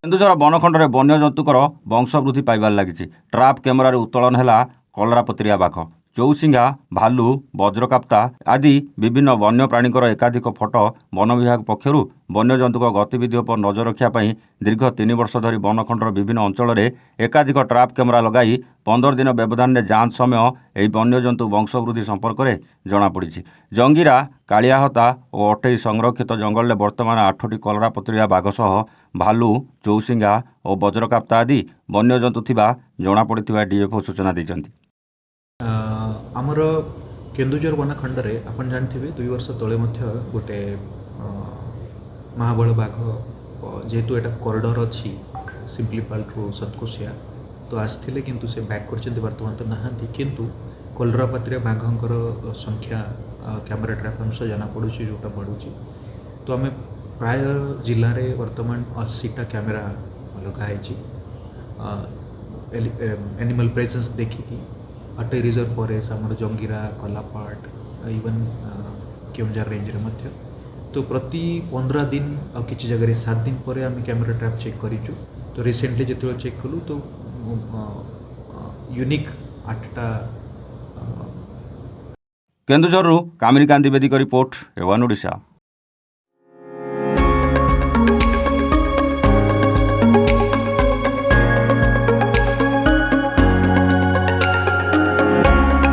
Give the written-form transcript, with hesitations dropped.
କେନ୍ଦୁଝର ବନଖଣ୍ଡରେ ବନ୍ୟଜନ୍ତୁଙ୍କର ବଂଶବୃଦ୍ଧି ପାଇବାରେ ଲାଗିଛି। ଟ୍ରାପ୍ କ୍ୟାମେରାରେ ଉତ୍ତୋଳନ ହେଲା କଲରାପତ୍ରିଆ ବାଘ, ଚୌସିଙ୍ଗା, ଭାଲୁ, ବଜ୍ରକାପ୍ତା ଆଦି ବିଭିନ୍ନ ବନ୍ୟପ୍ରାଣୀଙ୍କର ଏକାଧିକ ଫଟୋ ବନ ବିଭାଗ ପକ୍ଷରୁ ବନ୍ୟଜନ୍ତୁଙ୍କ ଗତିବିଧି ଉପରେ ନଜର ରଖିବା ପାଇଁ ଦୀର୍ଘ 3 ବର୍ଷ ଧରି ବନଖଣ୍ଡର ବିଭିନ୍ନ ଅଞ୍ଚଳରେ ଏକାଧିକ ଟ୍ରାପ୍ କ୍ୟାମେରା ଲଗାଇ 15 ଦିନ ବ୍ୟବଧାନରେ ଯାଞ୍ଚ ସମୟ ଏହି ବନ୍ୟଜନ୍ତୁ ବଂଶବୃଦ୍ଧି ସମ୍ପର୍କରେ ଜଣାପଡ଼ିଛି। ଜଙ୍ଗିରା, କାଳିଆହତା ଓ ଅଠେଇ ସଂରକ୍ଷିତ ଜଙ୍ଗଲରେ ବର୍ତ୍ତମାନ 8ଟି କଲରାପତ୍ରିଆ ବାଘ ସହ ଭାଲୁ, ଚୌସିଙ୍ଗା ଓ ବଜ୍ରକାପ୍ତା ଆଦି ବନ୍ୟଜନ୍ତୁ ଥିବା ଜଣାପଡ଼ିଥିବା ଡିଏଫ୍ଓ ସୂଚନା ଦେଇଛନ୍ତି। आमर केन्दुझर वनखंडे आपन जानथिबे 2 वर्ष तले गोटे महाबल बाघ जेहेतु एटा कॉरिडोर अच्छी सिंपलीपाल रु सतकोशिया तो आसते किंतु से बैक कर बर्तमान तो नहांती किंतु कलरापत्रिया बाघंकर संख्या कैमरा ट्रैप अनुसार जना पड़ुची जोटा बढ़ुची तो आम प्राय जिले में वर्तमान 80टा कैमेरा लगाई एनिमल प्रेजेंस देखिकी अटे रिजर्व फॉरेस्ट आमर जंगीरा, कलापाट इवन केउंझर रेंज रे तो प्रति 15 दिन और किसी जगह 7 दिन पर आम कैमरा ट्रैप चेक करूँ। तो रिसेंटली जो चेक कलु तो यूनिक 8टा। केन्दुझर कामिनीकांत द्विवेदी रिपोर्ट, एवन ओडिशा।